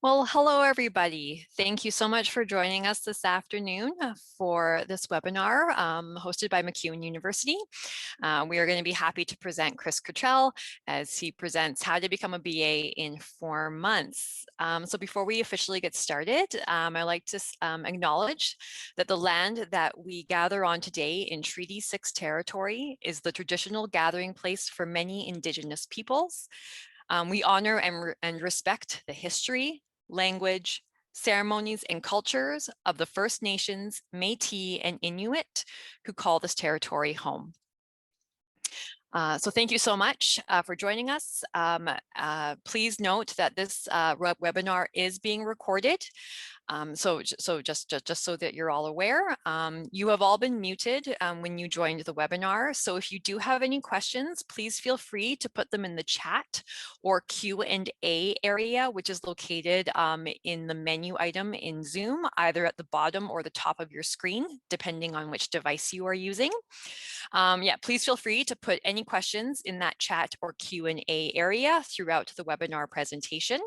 Well, hello, everybody. Thank you so much for joining us this afternoon for this webinar hosted by MacEwan University. We are going to be happy to present Kris Cottrell as he presents how to become a BA in 4 months. So before we officially get started, I'd like to acknowledge that the land that we gather on today in Treaty 6 territory is the traditional gathering place for many Indigenous peoples. We honor and respect the history, language, ceremonies, and cultures of the First Nations, Métis, and Inuit who call this territory home. So thank you so much for joining us. Please note that this webinar is being recorded. So just so that you're all aware, you have all been muted when you joined the webinar. So if you do have any questions, please feel free to put them in the chat or Q&A area, which is located in the menu item in Zoom, either at the bottom or the top of your screen, depending on which device you are using. Yeah, please feel free to put any questions in that chat or Q&A area throughout the webinar presentation,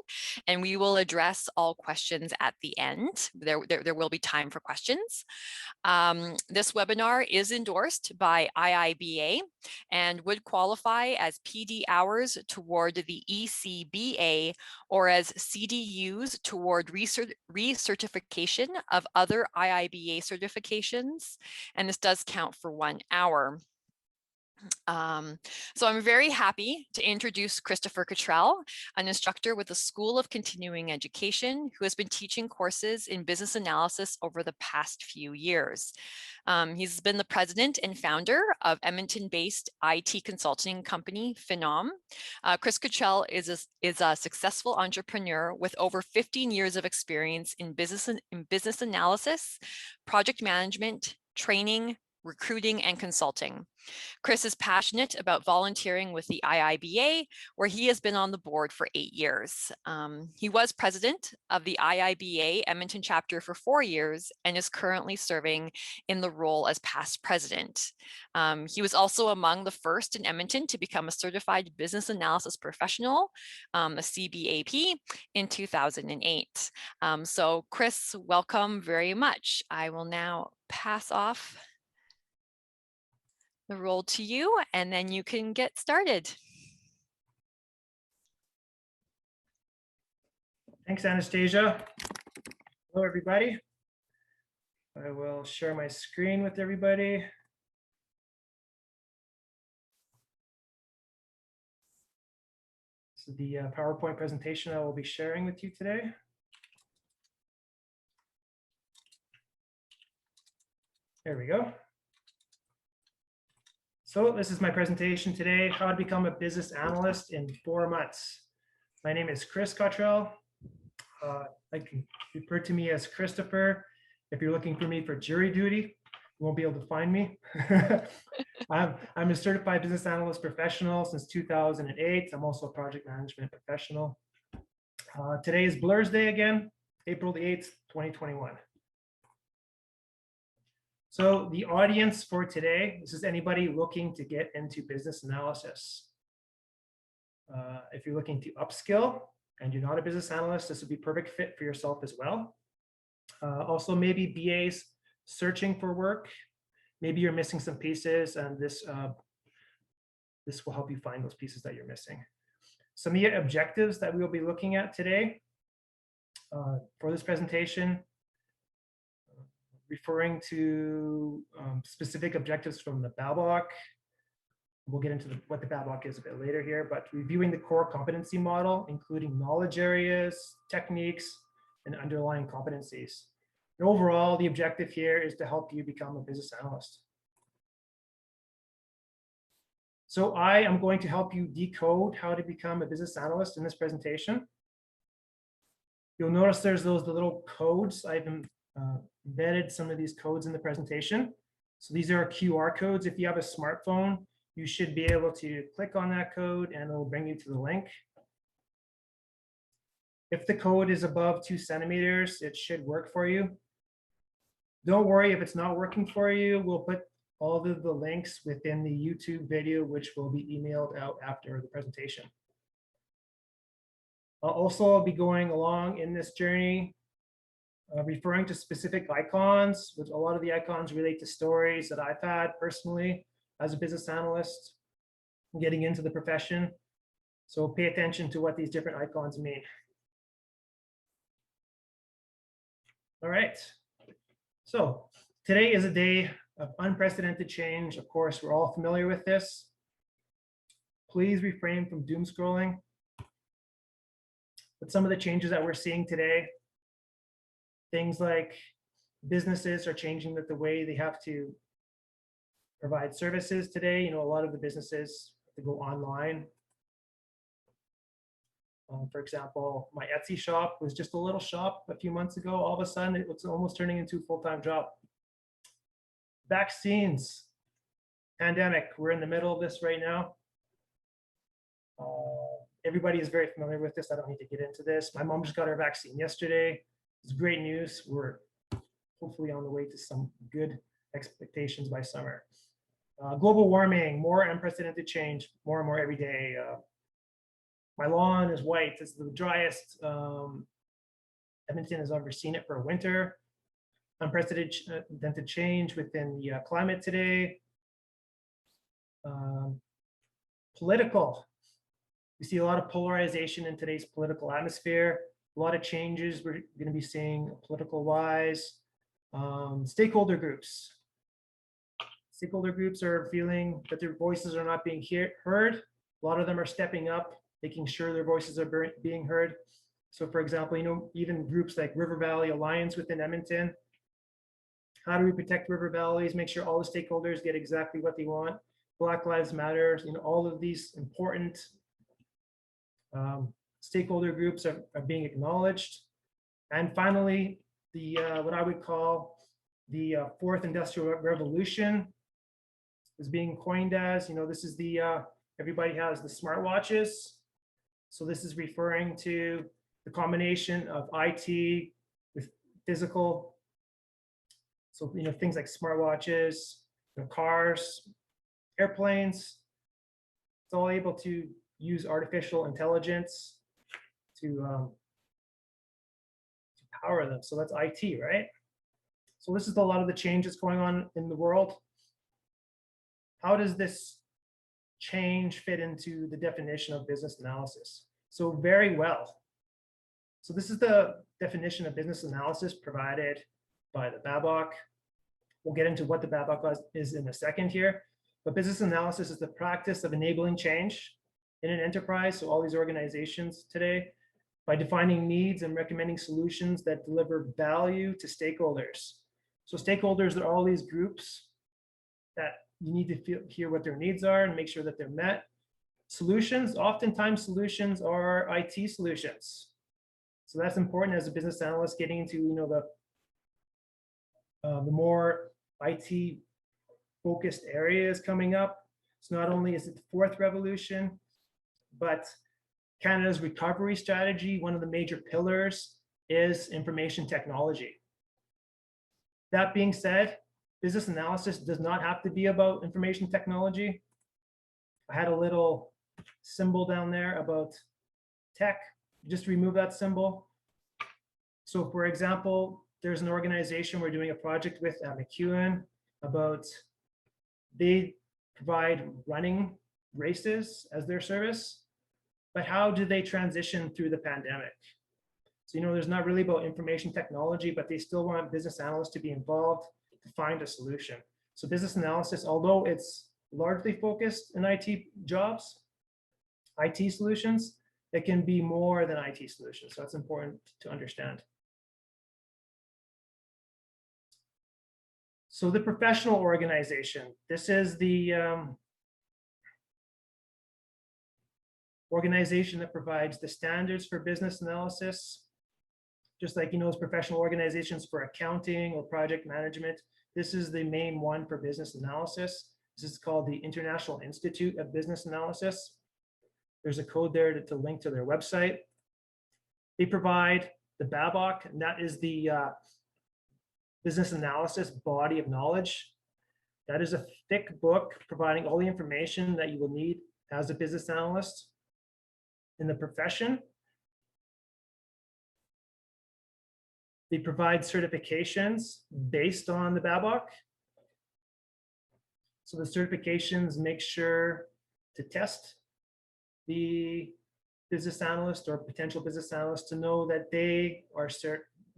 and we will address all questions at the end. There will be time for questions. This webinar is endorsed by IIBA and would qualify as PD hours toward the ECBA or as CDUs toward recertification of other IIBA certifications, and this does count for 1 hour. So I'm very happy to introduce Christopher Cottrell, an instructor with the School of Continuing Education who has been teaching courses in business analysis over the past few years. He's been the president and founder of Edmonton-based IT consulting company Phenom. Kris Cottrell is a successful entrepreneur with over 15 years of experience in business analysis, project management, training, recruiting, and consulting. Kris is passionate about volunteering with the IIBA, where he has been on the board for 8 years. He was president of the IIBA Edmonton Chapter for 4 years and is currently serving in the role as past president. He was also among the first in Edmonton to become a certified business analysis professional, a CBAP, in 2008. So Kris, welcome very much. I will now pass off the role to you, and then you can get started. Thanks, Anastasia. Hello, everybody. I will share my screen with everybody. This is the PowerPoint presentation I will be sharing with you today. There we go. So this is my presentation today, how to become a business analyst in 4 months. My name is Kris Cottrell. I can refer to me as Christopher. If you're looking for me for jury duty, you won't be able to find me. I'm a certified business analyst professional since 2008. I'm also a project management professional. Today is Blur's Day again, April the 8th, 2021. So the audience for today, this is anybody looking to get into business analysis. If you're looking to upskill and you're not a business analyst, this would be perfect fit for yourself as well. Also, maybe BAs searching for work. Maybe you're missing some pieces, and this will help you find those pieces that you're missing. Some of the objectives that we'll be looking at today for this presentation, referring to specific objectives from the BABOK. We'll get into what the BABOK is a bit later here, but reviewing the core competency model, including knowledge areas, techniques, and underlying competencies. And overall, the objective here is to help you become a business analyst. So I am going to help you decode how to become a business analyst in this presentation. You'll notice there's the little codes. I've embedded some of these codes in the presentation. So these are QR codes. If you have a smartphone, you should be able to click on that code and it'll bring you to the link. If the code is above 2 centimeters, it should work for you. Don't worry if it's not working for you. We'll put all of the links within the YouTube video, which will be emailed out after the presentation. I'll also be going along in this journey, referring to specific icons, which a lot of the icons relate to stories that I've had personally as a business analyst, getting into the profession. So pay attention to what these different icons mean. All right. So today is a day of unprecedented change. Of course, we're all familiar with this. Please refrain from doom scrolling. But some of the changes that we're seeing today, things like businesses are changing the way they have to provide services today. You know, a lot of the businesses have to go online. For example, my Etsy shop was just a little shop a few months ago. All of a sudden, it's almost turning into a full-time job. Vaccines, pandemic, we're in the middle of this right now. Everybody is very familiar with this. I don't need to get into this. My mom just got her vaccine yesterday. It's great news. We're hopefully on the way to some good expectations by summer. Global warming, more unprecedented change, more and more every day. My lawn is white. It's the driest Edmonton has ever seen it for a winter. Unprecedented change within the climate today. Political. We see a lot of polarization in today's political atmosphere. A lot of changes we're going to be seeing political-wise. Stakeholder groups. Stakeholder groups are feeling that their voices are not being heard. A lot of them are stepping up, making sure their voices are being heard. So for example, you know, even groups like River Valley Alliance within Edmonton. How do we protect river valleys, make sure all the stakeholders get exactly what they want? Black Lives Matter, you know, all of these important stakeholder groups are being acknowledged. And finally, the what I would call the fourth industrial revolution is being coined as, you know, this is the, everybody has the smartwatches. So this is referring to the combination of IT with physical. So, you know, things like smartwatches, you know, cars, airplanes, it's all able to use artificial intelligence to power them. So that's IT, right? So this is a lot of the changes going on in the world. How does this change fit into the definition of business analysis? So very well. So this is the definition of business analysis provided by the BABOK. We'll get into what the BABOK is in a second here. But business analysis is the practice of enabling change in an enterprise, so all these organizations today, by defining needs and recommending solutions that deliver value to stakeholders. So stakeholders are all these groups that you need to hear what their needs are and make sure that they're met. Solutions, oftentimes solutions are IT solutions. So that's important as a business analyst, getting into, you know, the more IT focused areas coming up. So not only is it the fourth revolution, but Canada's recovery strategy, one of the major pillars is information technology. That being said, business analysis does not have to be about information technology. I had a little symbol down there about tech. Just remove that symbol. So for example, there's an organization we're doing a project with at MacEwan about, they provide running races as their service, but how do they transition through the pandemic? So, you know, there's not really about information technology, but they still want business analysts to be involved to find a solution. So business analysis, although it's largely focused in IT jobs, IT solutions, it can be more than IT solutions. So that's important to understand. So the professional organization, this is the organization that provides the standards for business analysis. Just like, you know, those professional organizations for accounting or project management, this is the main one for business analysis. This is called the International Institute of Business Analysis. There's a code there to link to their website. They provide the BABOK, and that is the business analysis body of knowledge. That is a thick book providing all the information that you will need as a business analyst in the profession. They provide certifications based on the BABOK. So the certifications make sure to test the business analyst or potential business analyst to know that they are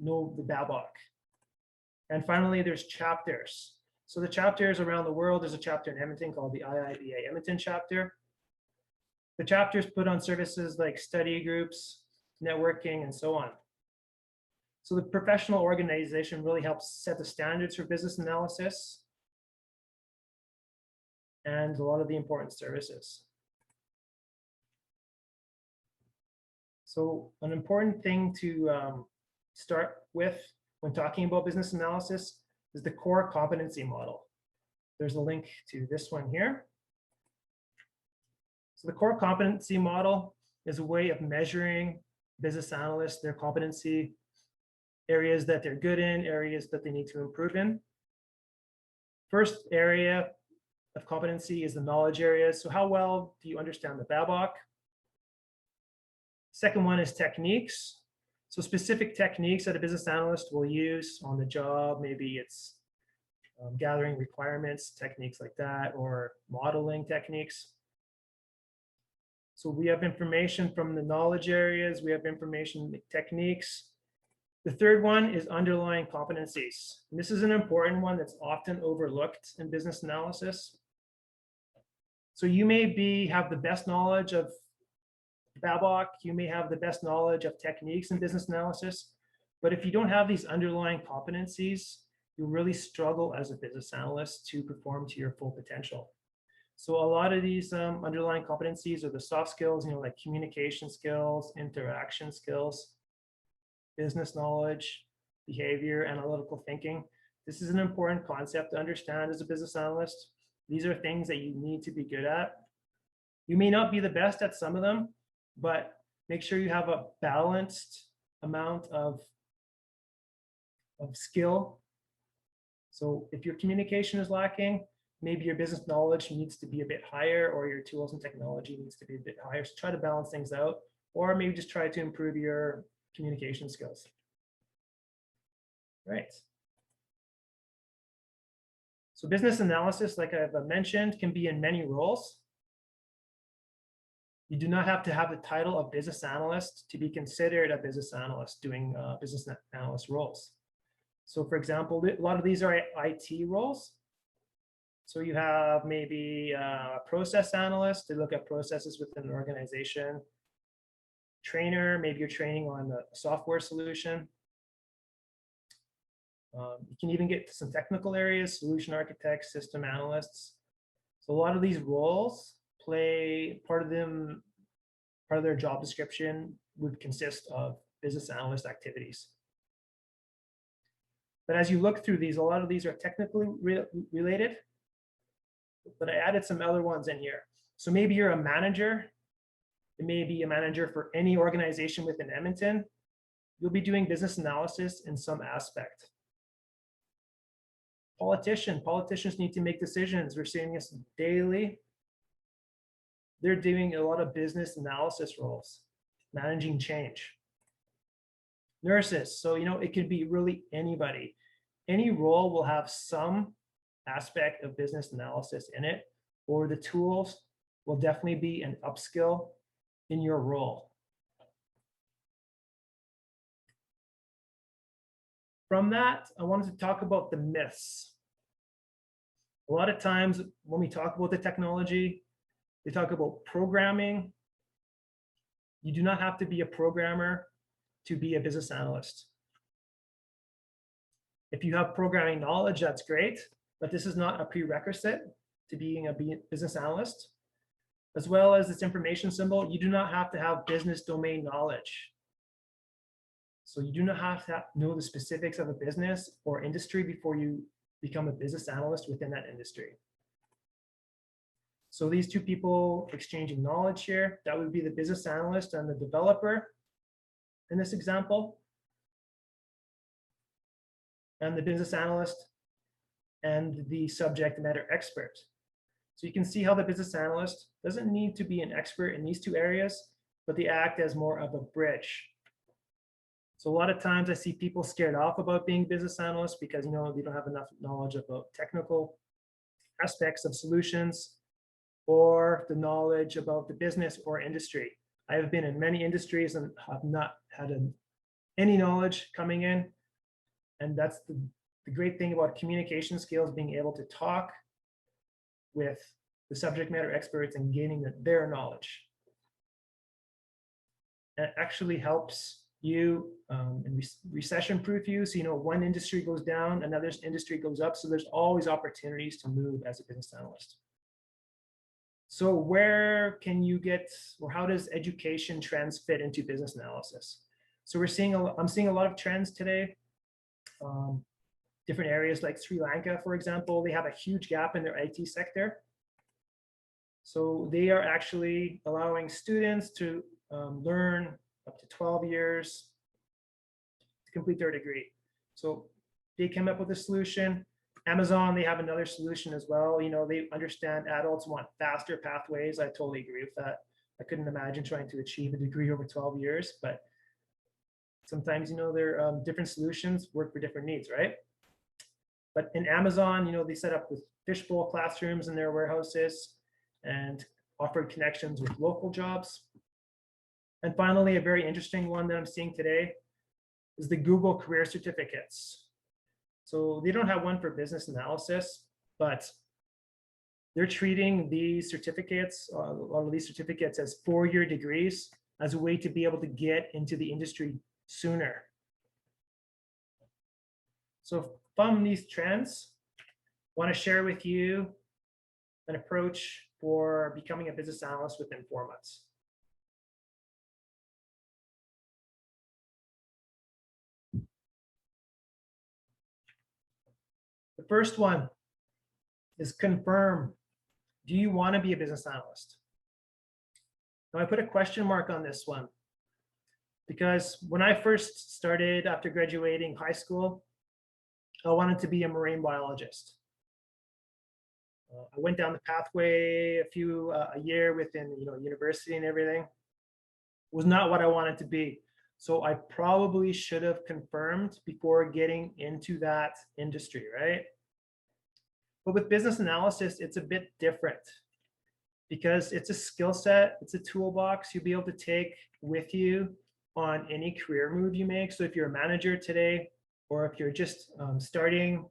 know the BABOK. And finally, there's chapters. So the chapters around the world, there's a chapter in Edmonton called the IIBA Edmonton Chapter. The chapters put on services like study groups, networking, and so on. So the professional organization really helps set the standards for business analysis and a lot of the important services. So an important thing to start with when talking about business analysis is the core competency model. There's a link to this one here. So the core competency model is a way of measuring business analysts, their competency, areas that they're good in, areas that they need to improve in. First area of competency is the knowledge area. So how well do you understand the BABOK? Second one is techniques. So specific techniques that a business analyst will use on the job. Maybe it's gathering requirements, techniques like that, or modeling techniques. So we have information from the knowledge areas. We have information techniques. The third one is underlying competencies. And this is an important one that's often overlooked in business analysis. So you may have the best knowledge of BABOK, you may have the best knowledge of techniques in business analysis, but if you don't have these underlying competencies, you really struggle as a business analyst to perform to your full potential. So a lot of these underlying competencies are the soft skills, like communication skills, interaction skills, business knowledge, behavior, analytical thinking. This is an important concept to understand as a business analyst. These are things that you need to be good at. You may not be the best at some of them, but make sure you have a balanced amount of skill. So if your communication is lacking, maybe your business knowledge needs to be a bit higher, or your tools and technology needs to be a bit higher. So try to balance things out, or maybe just try to improve your communication skills. Right. So business analysis, like I've mentioned, can be in many roles. You do not have to have the title of business analyst to be considered a business analyst doing business analyst roles. So for example, a lot of these are IT roles. So you have maybe a process analyst to look at processes within an organization. Trainer, maybe you're training on a software solution. You can even get to some technical areas, solution architects, system analysts. So a lot of these roles play part of their job description would consist of business analyst activities. But as you look through these, a lot of these are technically related, but I added some other ones in here. So maybe you're a manager. It may be a manager for any organization within Edmonton. You'll be doing business analysis in some aspect. Politicians need to make decisions. We're seeing this daily. They're doing a lot of business analysis roles, managing change. Nurses, so it could be really anybody. Any role will have some aspect of business analysis in it, or the tools will definitely be an upskill in your role. From that, I wanted to talk about the myths. A lot of times when we talk about the technology, they talk about programming. You do not have to be a programmer to be a business analyst. If you have programming knowledge, that's great, but this is not a prerequisite to being a business analyst. As well as this information symbol, you do not have to have business domain knowledge. So you do not have to know the specifics of a business or industry before you become a business analyst within that industry. So these two people exchanging knowledge here, that would be the business analyst and the developer in this example, and the business analyst and the subject matter expert. So you can see how the business analyst doesn't need to be an expert in these two areas, but they act as more of a bridge. So a lot of times I see people scared off about being business analysts because, you know, they don't have enough knowledge about technical aspects of solutions or the knowledge about the business or industry. I have been in many industries and have not had any knowledge coming in. And that's the great thing about communication skills, being able to talk with the subject matter experts and gaining their knowledge. It actually helps you and recession proof you. So, you know, one industry goes down, another industry goes up. So there's always opportunities to move as a business analyst. So where can you get, or how does education trends fit into business analysis? So I'm seeing a lot of trends today. Different areas like Sri Lanka, for example, they have a huge gap in their IT sector. So they are actually allowing students to learn up to 12 years to complete their degree. So they came up with a solution. Amazon, they have another solution as well. You know, they understand adults want faster pathways. I totally agree with that. I couldn't imagine trying to achieve a degree over 12 years, but sometimes, you know, their different solutions work for different needs, right? But in Amazon, you know, they set up with fishbowl classrooms in their warehouses and offered connections with local jobs. And finally, a very interesting one that I'm seeing today is the Google career certificates. So they don't have one for business analysis, but they're treating these certificates, a lot of these certificates, as 4-year degrees as a way to be able to get into the industry sooner. So from these trends, I want to share with you an approach for becoming a business analyst within 4 months. The first one is confirm. Do you want to be a business analyst? Now I put a question mark on this one because when I first started after graduating high school, I wanted to be a marine biologist. I went down the pathway a year within, you know, university and everything. It was not what I wanted to be. So I probably should have confirmed before getting into that industry, right? But with business analysis, it's a bit different because it's a skill set, it's a toolbox you'll be able to take with you on any career move you make. So if you're a manager today, or if you're just starting,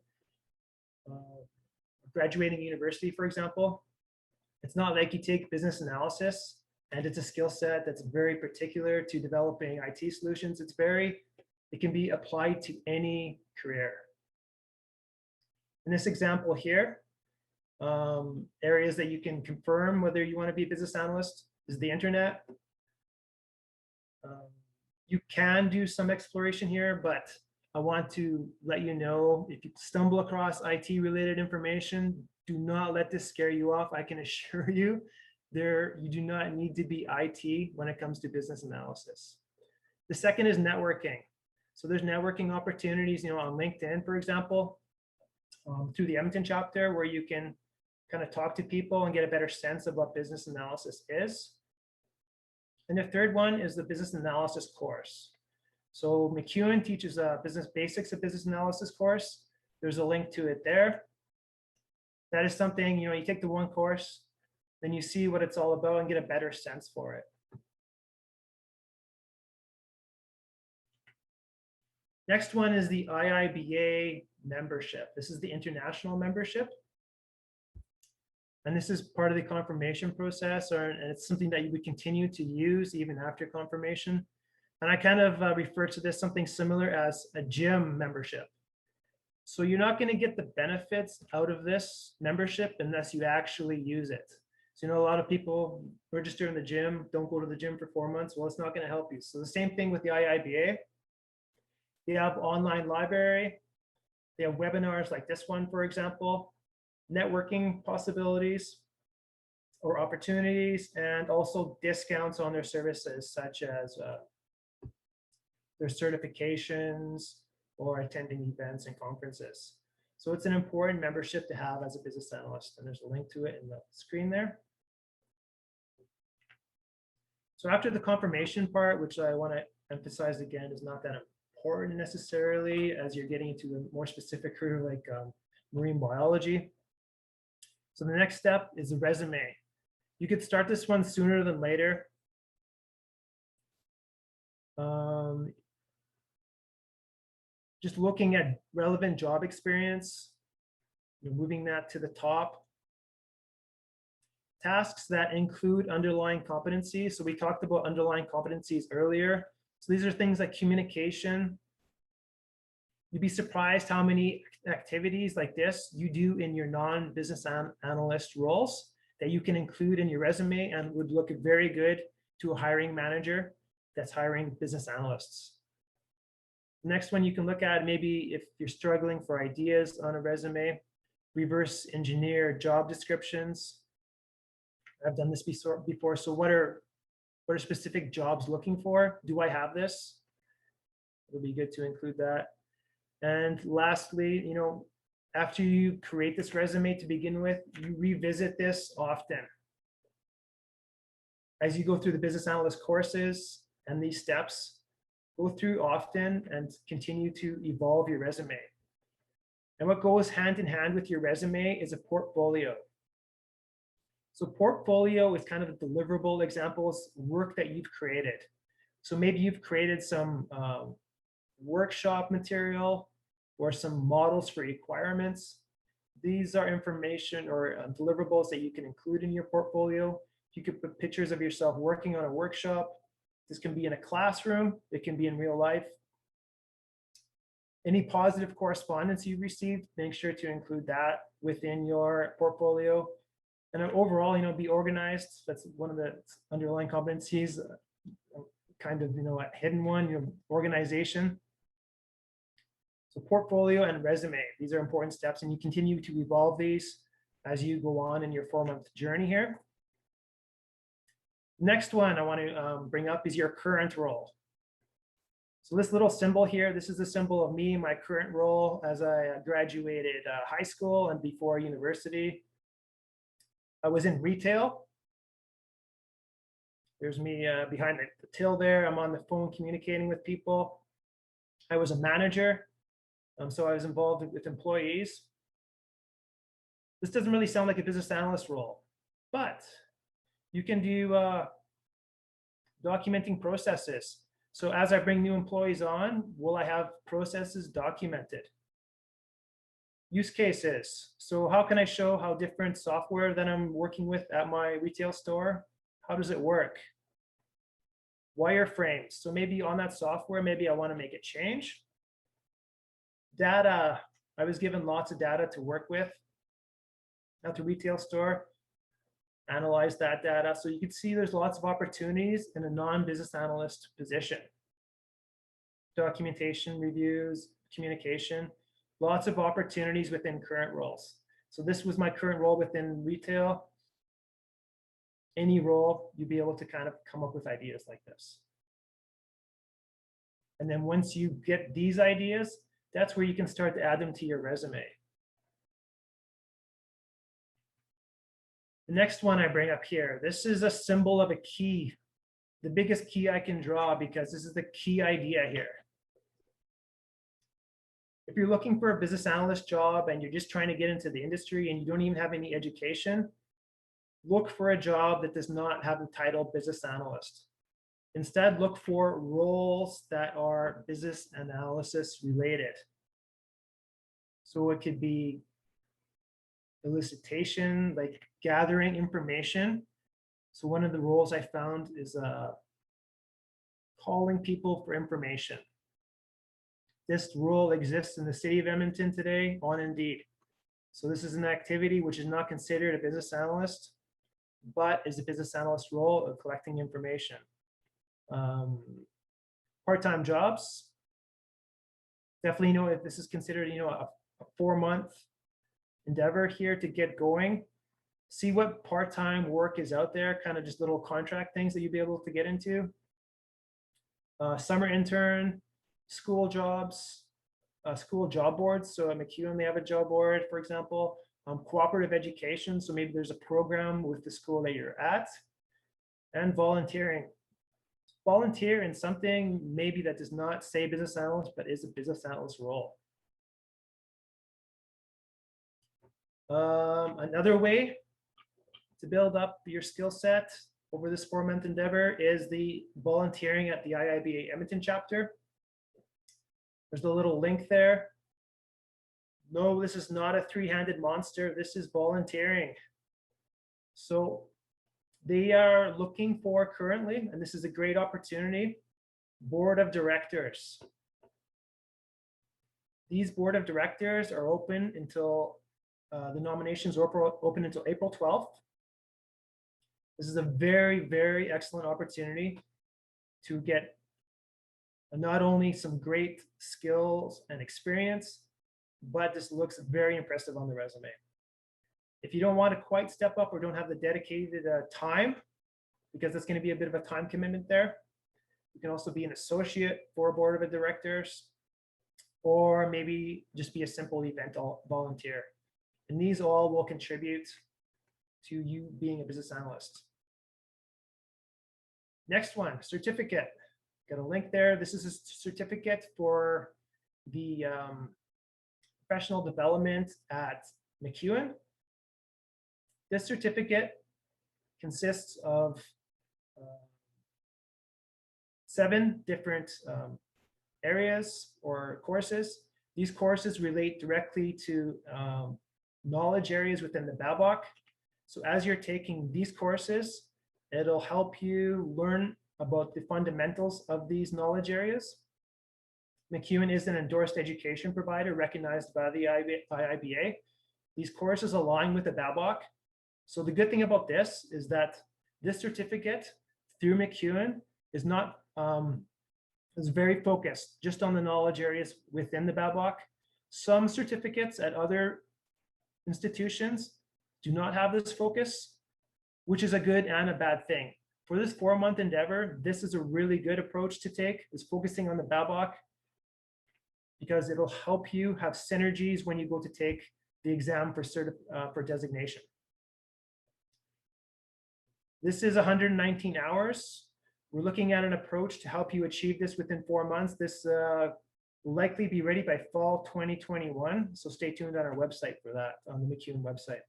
graduating university, for example, it's not like you take business analysis and it's a skill set that's very particular to developing IT solutions. It can be applied to any career. In this example here, areas that you can confirm whether you want to be a business analyst is the internet. You can do some exploration here, but I want to let you know, if you stumble across IT related information, do not let this scare you off. I can assure you, you do not need to be IT when it comes to business analysis. The second is networking. So there's networking opportunities, you know, on LinkedIn, for example, through the Edmonton chapter, where you can kind of talk to people and get a better sense of what business analysis is. And the third one is the business analysis course. So MacEwan teaches a business basics of business analysis course. There's a link to it there. That is something, you know, you take the one course, then you see what it's all about and get a better sense for it. Next one is the IIBA membership. This is the international membership. And this is part of the confirmation process, and it's something that you would continue to use even after confirmation. And I kind of refer to this something similar as a gym membership. So you're not going to get the benefits out of this membership unless you actually use it. So, you know, a lot of people register in the gym, don't go to the gym for 4 months. Well, it's not going to help you. So the same thing with the IIBA. They have online library. They have webinars like this one, for example, networking possibilities or opportunities, and also discounts on their services, such as their certifications or attending events and conferences. So it's an important membership to have as a business analyst, and there's a link to it in the screen there. So after the confirmation part, which I want to emphasize again is not that important necessarily as you're getting into a more specific career like marine biology. So the next step is a resume. You could start this one sooner than later. Just looking at relevant job experience, moving that to the top. Tasks that include underlying competencies. So we talked about underlying competencies earlier. So these are things like communication. You'd be surprised how many activities like this you do in your non-business analyst roles that you can include in your resume and would look very good to a hiring manager that's hiring business analysts. Next one you can look at, maybe if you're struggling for ideas on a resume, reverse engineer job descriptions. I've done this before. So what are specific jobs looking for? Do I have this? It'll be good to include that. And lastly, after you create this resume to begin with, you revisit this often. As you go through the business analyst courses and these steps, go through often and continue to evolve your resume. And what goes hand in hand with your resume is a portfolio. So portfolio is kind of the deliverable examples, work that you've created. So maybe you've created some workshop material or some models for requirements. These are information or deliverables that you can include in your portfolio. You could put pictures of yourself working on a workshop. This can be in a classroom. It can be in real life. Any positive correspondence you've received, make sure to include that within your portfolio. And overall, be organized. That's one of the underlying competencies, kind of, a hidden one, organization. So portfolio and resume, these are important steps, and you continue to evolve these as you go on in your 4-month journey here. Next one I want to bring up is your current role. So this little symbol here, this is the symbol of me, my current role as I graduated high school and before university. I was in retail. There's me behind the till there. I'm on the phone communicating with people. I was a manager, so I was involved with employees. This doesn't really sound like a business analyst role, but you can do documenting processes. So as I bring new employees on, will I have processes documented? Use cases. So how can I show how different software that I'm working with at my retail store, how does it work? Wireframes. So maybe on that software, maybe I want to make a change. Data. I was given lots of data to work with at the retail store. Analyze that data. So you can see there's lots of opportunities in a non-business analyst position. Documentation, reviews, communication, lots of opportunities within current roles. So this was my current role within retail. Any role, you'll be able to kind of come up with ideas like this. And then once you get these ideas, that's where you can start to add them to your resume. The next one I bring up here, this is a symbol of a key, the biggest key I can draw because this is the key idea here. If you're looking for a business analyst job and you're just trying to get into the industry and you don't even have any education, look for a job that does not have the title business analyst. Instead, look for roles that are business analysis related. So it could be elicitation, like gathering information. So one of the roles I found is calling people for information. This role exists in the city of Edmonton today on Indeed. So this is an activity which is not considered a business analyst, but is a business analyst role of collecting information. Part-time jobs. Definitely, if this is considered, a 4-month endeavor here to get going. See what part-time work is out there, kind of just little contract things that you'll be able to get into. Summer intern, school jobs, school job boards. So at MacEwan, they have a job board, for example. Cooperative education. So maybe there's a program with the school that you're at. And volunteering. volunteer in something maybe that does not say business analyst, but is a business analyst role. Another way to build up your skill set over this 4-month endeavor is the volunteering at the IIBA Edmonton Chapter. There's a little link there. No, this is not a three-handed monster. This is volunteering. So they are looking for currently, and this is a great opportunity, board of directors. These board of directors are open until the nominations are open until April 12th. This is a very, very excellent opportunity to get not only some great skills and experience, but this looks very impressive on the resume. If you don't want to quite step up or don't have the dedicated time, because it's going to be a bit of a time commitment there, you can also be an associate for a board of directors, or maybe just be a simple event volunteer. And these all will contribute to you being a business analyst. Next one, certificate. Got a link there. This is a certificate for the professional development at MacEwan. This certificate consists of 7 different areas or courses. These courses relate directly to knowledge areas within the BABOK. So as you're taking these courses, it'll help you learn about the fundamentals of these knowledge areas. MacEwan is an endorsed education provider recognized by the IIBA. These courses align with the BABOK. So the good thing about this is that this certificate through MacEwan is not is very focused just on the knowledge areas within the BABOK. Some certificates at other institutions do not have this focus, which is a good and a bad thing. For this 4-month endeavor, this is a really good approach to take, is focusing on the BABOK, because it'll help you have synergies when you go to take the exam for designation. This is 119 hours. We're looking at an approach to help you achieve this within 4 months. This will likely be ready by fall 2021. So stay tuned on our website for that, on the MacEwan website.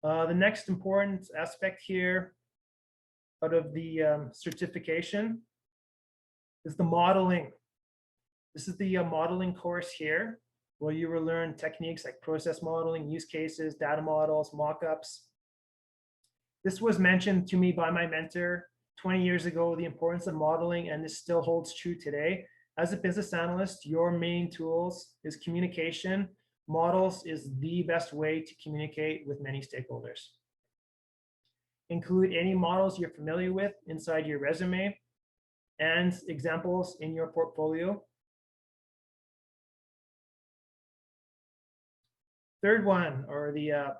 The next important aspect here out of the certification is the modeling. This is the modeling course here, where you will learn techniques like process modeling, use cases, data models, mock-ups. This was mentioned to me by my mentor 20 years ago, the importance of modeling, and this still holds true today. As a business analyst, your main tools is communication. Models is the best way to communicate with many stakeholders. Include any models you're familiar with inside your resume and examples in your portfolio. Third one, or the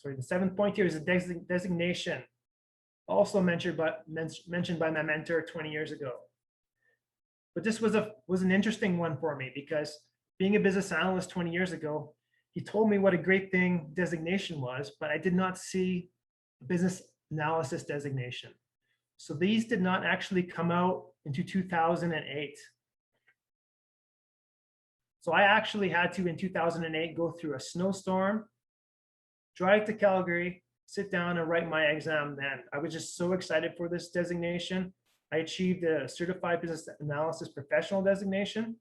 7th point here, is a designation, also mentioned by my mentor 20 years ago. But this was an interesting one for me, because being a business analyst 20 years ago, he told me what a great thing designation was, but I did not see business analysis designation. So these did not actually come out into 2008. So I actually had to, in 2008, go through a snowstorm, drive to Calgary, sit down and write my exam then. I was just so excited for this designation. I achieved a Certified Business Analysis Professional designation.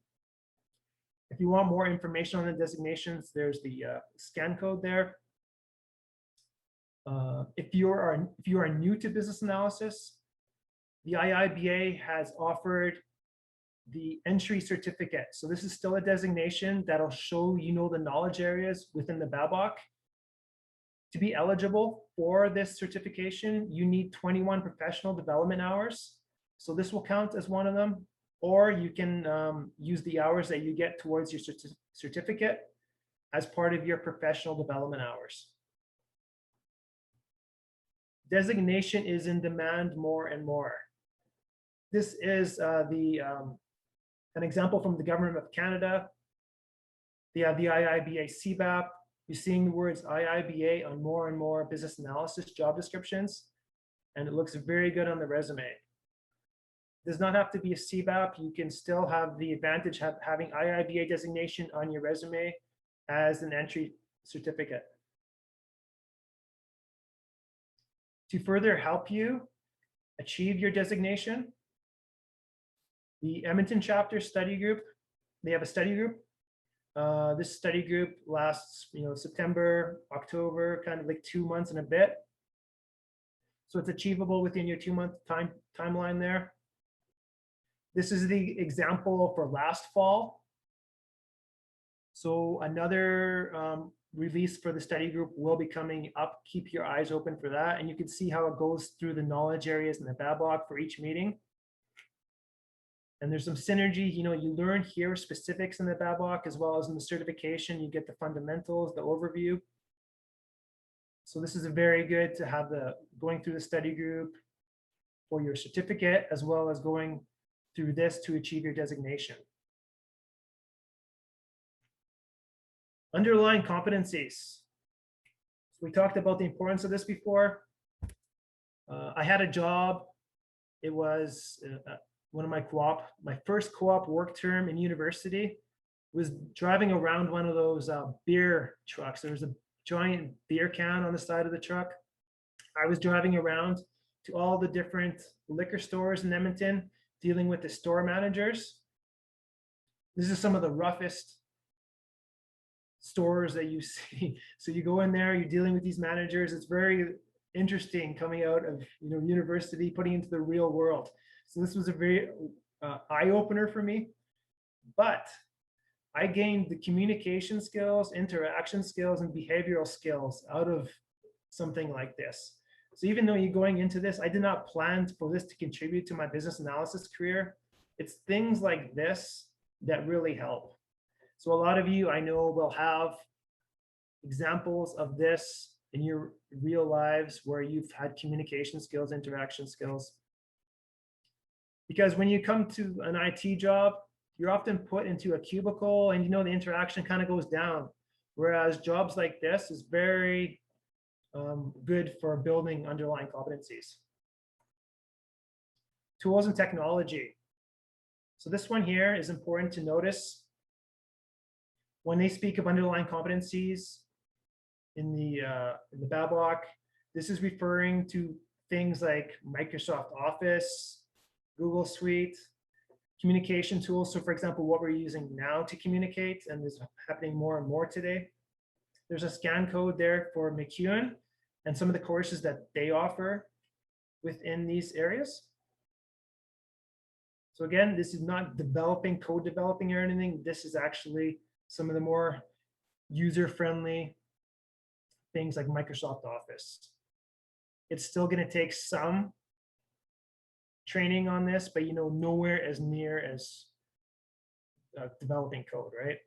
If you want more information on the designations, there's the scan code there. If you are new to business analysis, the IIBA has offered the entry certificate. So this is still a designation that'll show you know the knowledge areas within the BABOK. To be eligible for this certification, you need 21 professional development hours. So this will count as one of them, or you can use the hours that you get towards your certificate as part of your professional development hours. Designation is in demand more and more. This is an example from the Government of Canada. They have the IIBA CBAP. You're seeing the words IIBA on more and more business analysis job descriptions. and it looks very good on the resume. It does not have to be a CBAP. You can still have the advantage of having IIBA designation on your resume as an entry certificate. To further help you achieve your designation, the Edmonton Chapter study group, they have a study group. This study group lasts, September, October, kind of like 2 months and a bit. So it's achievable within your 2-month timeline there. This is the example for last fall. So another release for the study group will be coming up. Keep your eyes open for that. And you can see how it goes through the knowledge areas in the BABOK for each meeting. And there's some synergy, you learn here specifics in the BABOK as well as in the certification. You get the fundamentals, the overview. So this is a very good to have going through the study group for your certificate, as well as going through this to achieve your designation. Underlying competencies. We talked about the importance of this before. I had a job. It was one of my first co-op work term in university was driving around one of those beer trucks. There was a giant beer can on the side of the truck. I was driving around to all the different liquor stores in Edmonton, dealing with the store managers. This is some of the roughest stores that you see. So you go in there, you're dealing with these managers. It's very interesting coming out of university, putting into the real world. So this was a very eye-opener for me. But I gained the communication skills, interaction skills, and behavioral skills out of something like this. So even though you're going into this, I did not plan for this to contribute to my business analysis career. It's things like this that really help. So a lot of you I know will have examples of this in your real lives where you've had communication skills, interaction skills. Because when you come to an IT job, you're often put into a cubicle and the interaction kind of goes down. Whereas jobs like this is very good for building underlying competencies. Tools and technology. So this one here is important to notice. When they speak of underlying competencies in the BABOK, this is referring to things like Microsoft Office, Google Suite, communication tools. So for example, what we're using now to communicate, and this is happening more and more today. There's a scan code there for MacEwan and some of the courses that they offer within these areas. So again, this is not code developing or anything. This is actually some of the more user-friendly things like Microsoft Office. It's still going to take some training on this, but nowhere as near as developing code, right?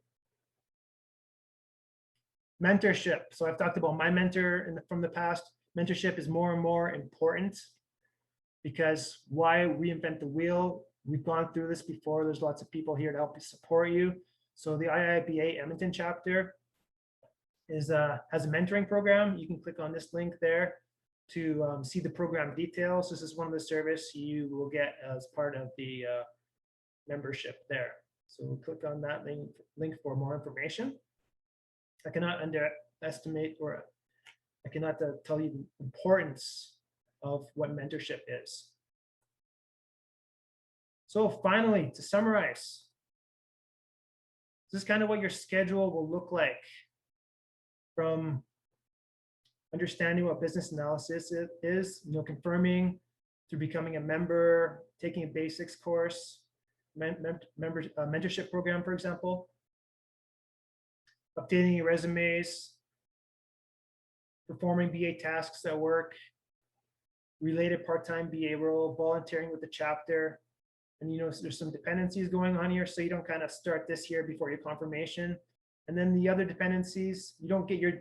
Mentorship. So I've talked about my mentor from the past. Mentorship is more and more important because why reinvent the wheel? We've gone through this before. There's lots of people here to help you support you. So the IIBA Edmonton Chapter has a mentoring program. You can click on this link there to see the program details. This is one of the services you will get as part of the membership there. So click on that link for more information. I cannot underestimate, or I cannot tell you the importance of what mentorship is. So finally, to summarize, this is kind of what your schedule will look like from understanding what business analysis is, confirming through becoming a member, taking a basics course, mentorship program, for example, updating your resumes, performing BA tasks at work, related part-time BA role, volunteering with the chapter. And there's some dependencies going on here, so you don't kind of start this here before your confirmation. And then the other dependencies, you don't get your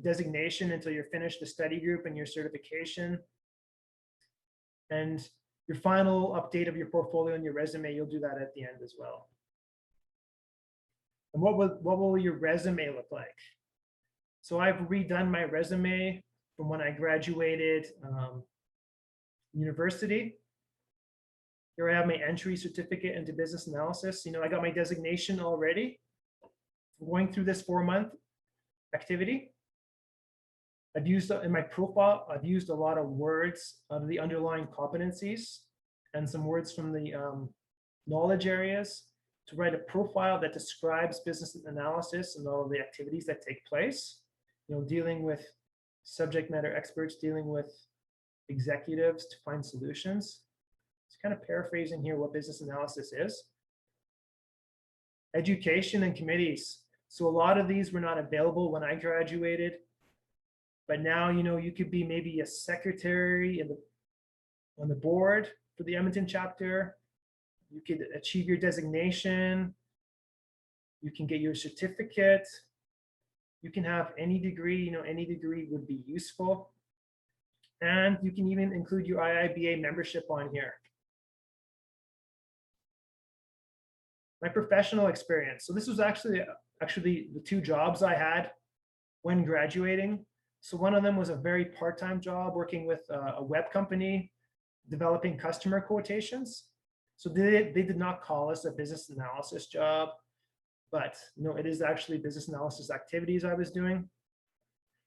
designation until you're finished the study group and your certification. And your final update of your portfolio and your resume, you'll do that at the end as well. And what will your resume look like? So I've redone my resume from when I graduated University. Here I have my entry certificate into business analysis. I got my designation already. Going through this 4-month activity. I've used in my profile, I've used a lot of words of the underlying competencies and some words from the knowledge areas to write a profile that describes business analysis and all of the activities that take place. Dealing with subject matter experts, dealing with executives to find solutions. It's kind of paraphrasing here what business analysis is. Education and committees. So a lot of these were not available when I graduated. But now, you could be maybe a secretary on the board for the Edmonton chapter. You could achieve your designation. You can get your certificate. You can have any degree, any degree would be useful. And you can even include your IIBA membership on here. My professional experience. So this was actually the 2 jobs I had when graduating. So one of them was a very part-time job working with a web company, developing customer quotations. So they did not call us a business analysis job, but it is actually business analysis activities I was doing.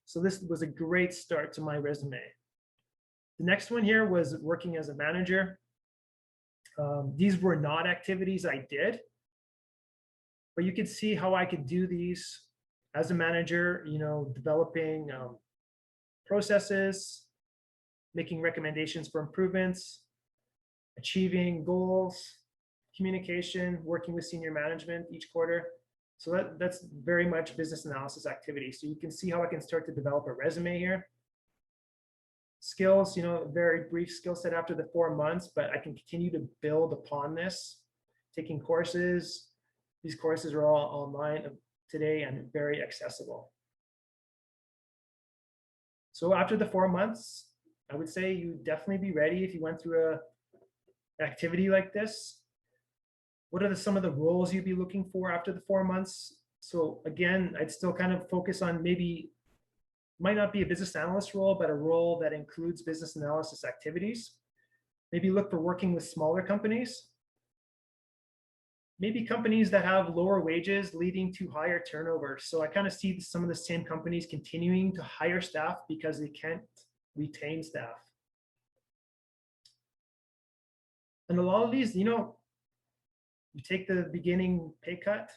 So this was a great start to my resume. The next one here was working as a manager. These were not activities I did, but you could see how I could do these as a manager, developing processes, making recommendations for improvements, achieving goals, communication, working with senior management each quarter. So that's very much business analysis activity. So you can see how I can start to develop a resume here. Skills, very brief skill set after the 4 months, but I can continue to build upon this, taking courses. These courses are all online today and very accessible. So after the 4 months, I would say you'd definitely be ready if you went through an activity like this. What are some of the roles you'd be looking for after the 4 months? So again, I'd still kind of focus on might not be a business analyst role, but a role that includes business analysis activities. Maybe look for working with smaller companies. Maybe companies that have lower wages leading to higher turnover. So I kind of see some of the same companies continuing to hire staff because they can't retain staff. And a lot of these, you take the beginning pay cut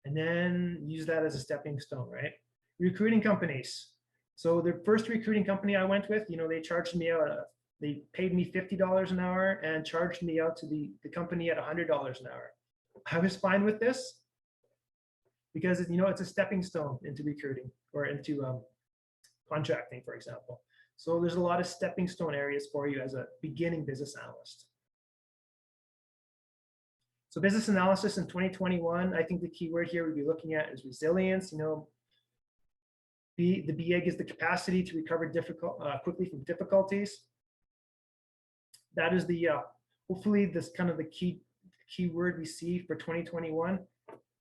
and then use that as a stepping stone, right? Recruiting companies. So the first recruiting company I went with, they charged me out, they paid me $50 an hour and charged me out to the company at $100 an hour. I was fine with this because, it's a stepping stone into recruiting or into contracting, for example. So there's a lot of stepping stone areas for you as a beginning business analyst. So business analysis in 2021, I think the key word here we'd be looking at is resilience. The BA is the capacity to recover quickly from difficulties. That is hopefully this kind of the key word we see for 2021.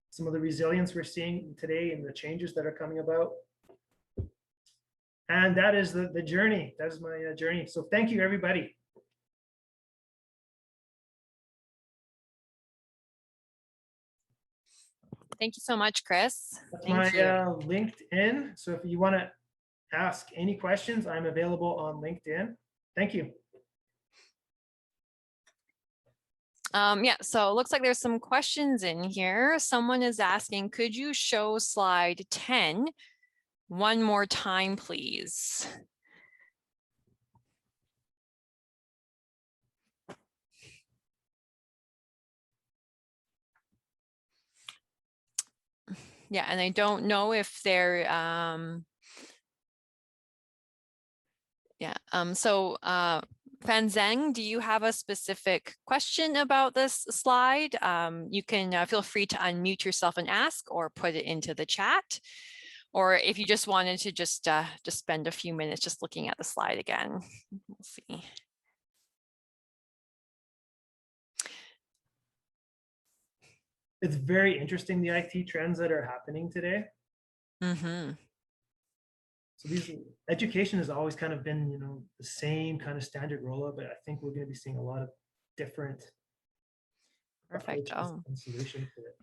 Some of the resilience we're seeing today and the changes that are coming about. And that is the journey. That is my journey. So thank you, everybody. Thank you so much, Kris. That's my LinkedIn. So if you want to ask any questions, I'm available on LinkedIn. Thank you. Yeah, so it looks like there's some questions in here. Someone is asking, could you show slide 10 one more time, please? Yeah, and I don't know if they're, Fan Zheng, do you have a specific question about this slide? You can feel free to unmute yourself and ask or put it into the chat. Or if you just wanted to just spend a few minutes just looking at the slide again. We'll see. It's very interesting, the IT trends that are happening today. Mm-hmm. So education has always kind of been, the same kind of standard rollout, but I think we're going to be seeing a lot of different Perfect. approaches Oh, and solutions to it.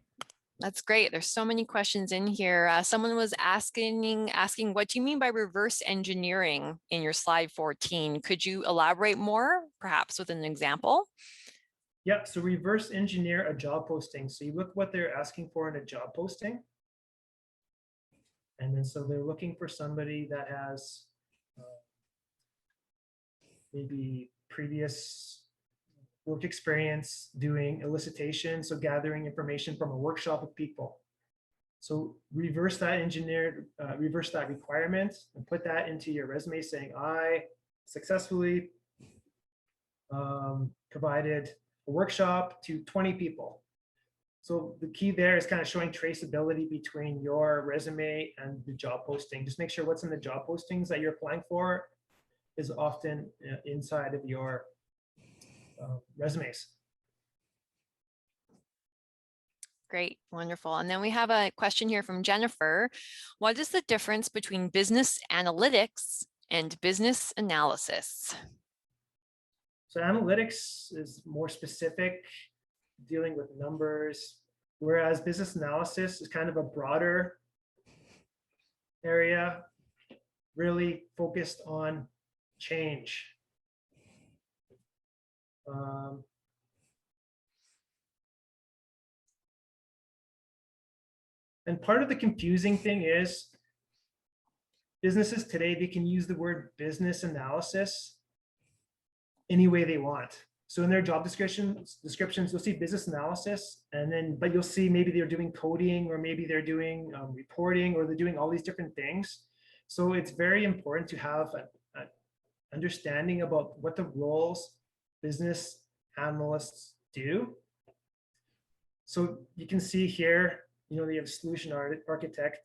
that's great. There's so many questions in here. Someone was asking, what do you mean by reverse engineering in your slide 14? Could you elaborate more, perhaps with an example? Yep. So reverse engineer a job posting. So you look what they're asking for in a job posting. And then so they're looking for somebody that has maybe previous work experience doing elicitation, so gathering information from a workshop with people. So reverse that requirement and put that into your resume saying, I successfully provided a workshop to 20 people. So the key there is kind of showing traceability between your resume and the job posting. Just make sure what's in the job postings that you're applying for is often inside of your resumes. Great, wonderful. And then we have a question here from Jennifer. What is the difference between business analytics and business analysis? So analytics is more specific, dealing with numbers, whereas business analysis is kind of a broader area, really focused on change. And part of the confusing thing is businesses today, they can use the word business analysis any way they want. So in their job descriptions, you'll see business analysis, and then, but you'll see maybe they're doing coding, or maybe they're doing reporting, or they're doing all these different things. So it's very important to have an understanding about what the roles business analysts do. So you can see here, they have solution architect.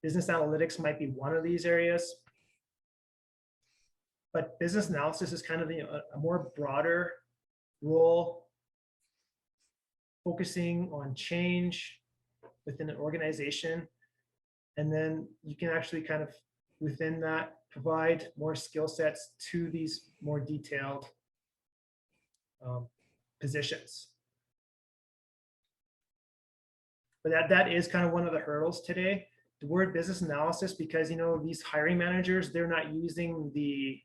Business analytics might be one of these areas. But business analysis is kind of a more broader role, focusing on change within an organization. And then you can actually kind of, within that, provide more skill sets to these more detailed positions. But that is kind of one of the hurdles today. The word business analysis, because these hiring managers, they're not using the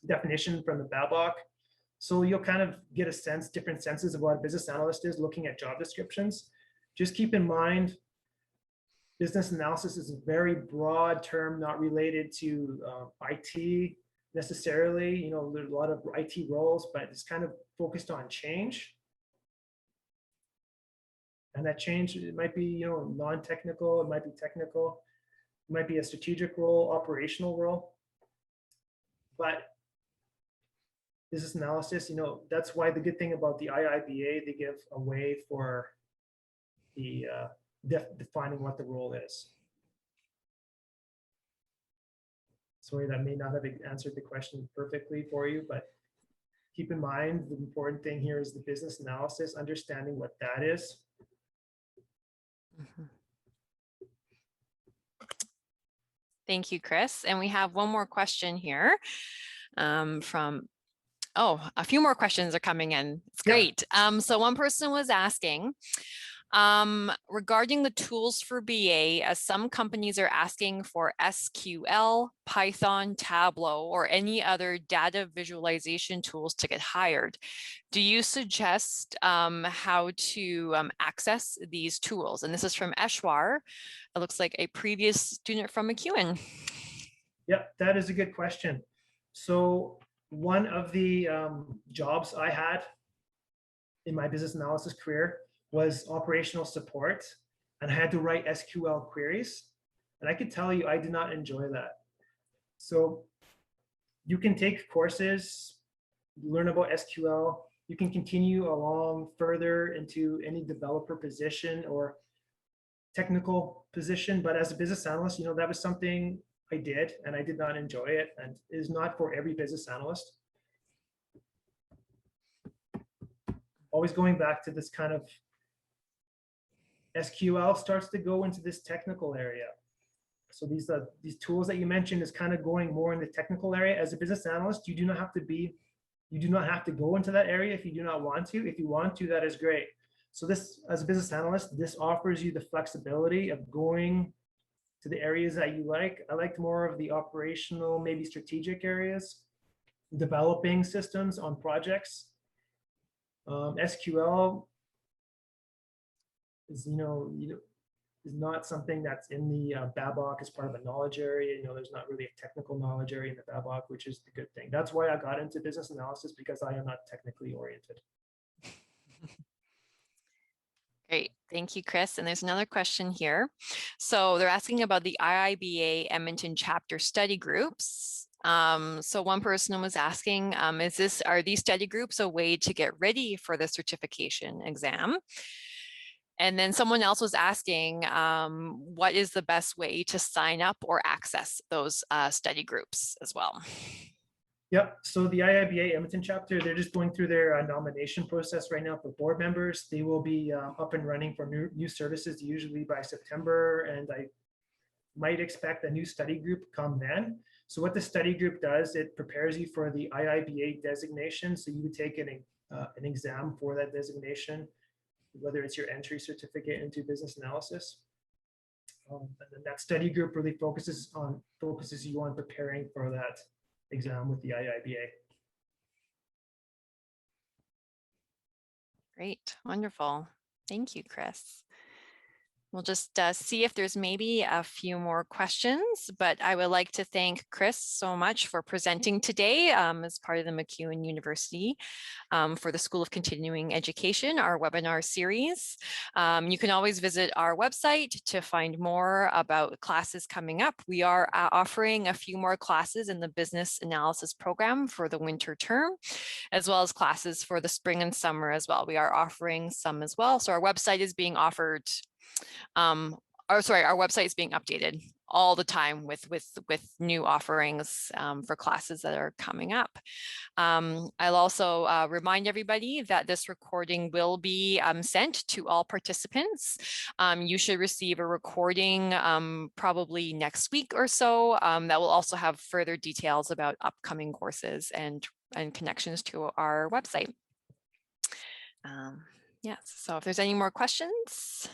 definition from the BABOK. So you'll kind of get a sense, different senses of what a business analyst is looking at job descriptions. Just keep in mind, business analysis is a very broad term, not related to IT necessarily. There's a lot of IT roles, but it's kind of focused on change. And that change, it might be, non-technical, it might be technical, it might be a strategic role, operational role. But business analysis, that's why the good thing about the IIBA, they give a way for the defining what the role is. Sorry, that may not have answered the question perfectly for you, but keep in mind, the important thing here is the business analysis, understanding what that is. Mm-hmm. Thank you, Kris. And we have one more question here from, a few more questions are coming in. It's great. Yeah. So one person was asking, regarding the tools for BA, as some companies are asking for SQL, Python, Tableau, or any other data visualization tools to get hired. Do you suggest how to access these tools? And this is from Eshwar. It looks like a previous student from MacEwan. Yeah, that is a good question. So one of the jobs I had in my business analysis career was operational support, and I had to write SQL queries. And I could tell you, I did not enjoy that. So you can take courses, learn about SQL. You can continue along further into any developer position or technical position. But as a business analyst, that was something I did, and I did not enjoy it, and it is not for every business analyst. Always going back to this kind of SQL starts to go into this technical area. So these tools that you mentioned is kind of going more in the technical area. As a business analyst, you do not have to go into that area if you do not want to. If you want to, that is great. So this, as a business analyst, this offers you the flexibility of going to the areas that you like. I liked more of the operational, maybe strategic areas, developing systems on projects. SQL is, is not something that's in the BABOK as part of a knowledge area. There's not really a technical knowledge area in the BABOK, which is the good thing. That's why I got into business analysis, because I am not technically oriented. Great, thank you, Kris. And there's another question here. So they're asking about the IIBA Edmonton Chapter study groups. So one person was asking, are these study groups a way to get ready for the certification exam? And then someone else was asking, what is the best way to sign up or access those study groups as well? Yep. So the IIBA Edmonton chapter, they're just going through their nomination process right now for board members. They will be up and running for new services usually by September, and I might expect a new study group come then. So what the study group does, it prepares you for the IIBA designation. So you would take an exam for that designation, whether it's your entry certificate into business analysis. And then that study group really focuses you on preparing for that exam with the IIBA. Great, wonderful. Thank you, Kris. We'll just see if there's maybe a few more questions, but I would like to thank Kris so much for presenting today as part of the MacEwan University for the School of Continuing Education, our webinar series. You can always visit our website to find more about classes coming up. We are offering a few more classes in the business analysis program for the winter term, as well as classes for the spring and summer as well. We are offering some as well. So our website is being offered our website is being updated all the time with new offerings for classes that are coming up. I'll also remind everybody that this recording will be sent to all participants. You should receive a recording probably next week or so that will also have further details about upcoming courses and connections to our website. Yes, so if there's any more questions.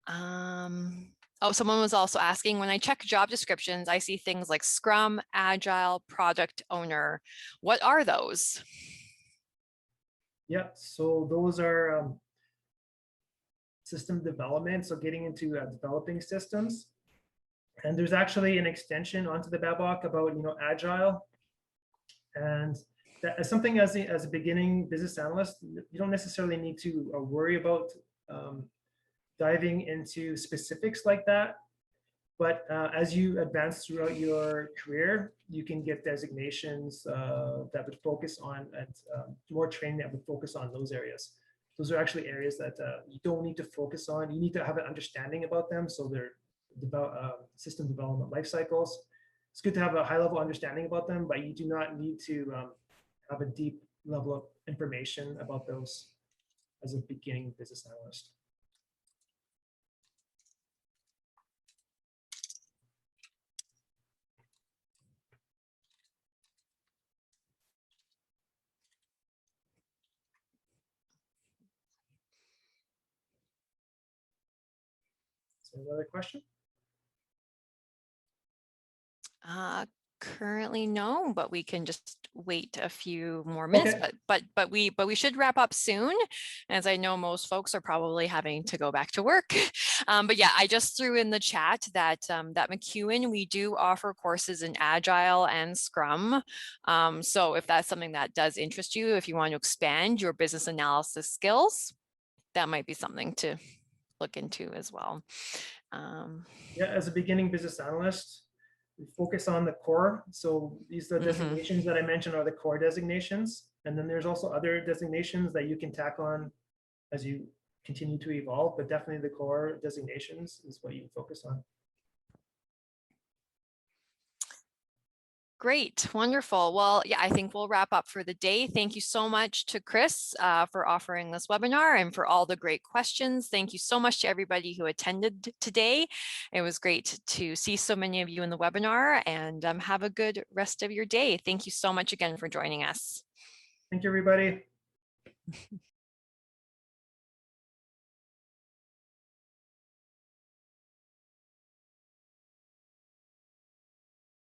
Oh, someone was also asking, when I check job descriptions, I see things like Scrum, Agile, Product Owner. What are those? Yeah, so those are system development, so getting into developing systems. And there's actually an extension onto the BABOK about Agile. And that is something as a beginning business analyst, you don't necessarily need to worry about diving into specifics like that. But as you advance throughout your career, you can get designations that would focus on, and more training that would focus on those areas. Those are actually areas that you don't need to focus on. You need to have an understanding about them. So they're system development life cycles. It's good to have a high level understanding about them, but you do not need to have a deep level of information about those as a beginning business analyst. Another question? Currently no, but we can just wait a few more minutes. Okay. But we should wrap up soon, as I know most folks are probably having to go back to work. But yeah, I just threw in the chat that that MacEwan, we do offer courses in Agile and Scrum. So if that's something that does interest you, if you want to expand your business analysis skills, that might be something to look into as well. Yeah, as a beginning business analyst, we focus on the core. So these are the designations that I mentioned are the core designations. And then there's also other designations that you can tack on as you continue to evolve, but definitely the core designations is what you focus on. Great, wonderful. Well, yeah, I think we'll wrap up for the day. Thank you so much to Kris for offering this webinar and for all the great questions. Thank you so much to everybody who attended today. It was great to see so many of you in the webinar, and have a good rest of your day. Thank you so much again for joining us. Thank you, everybody.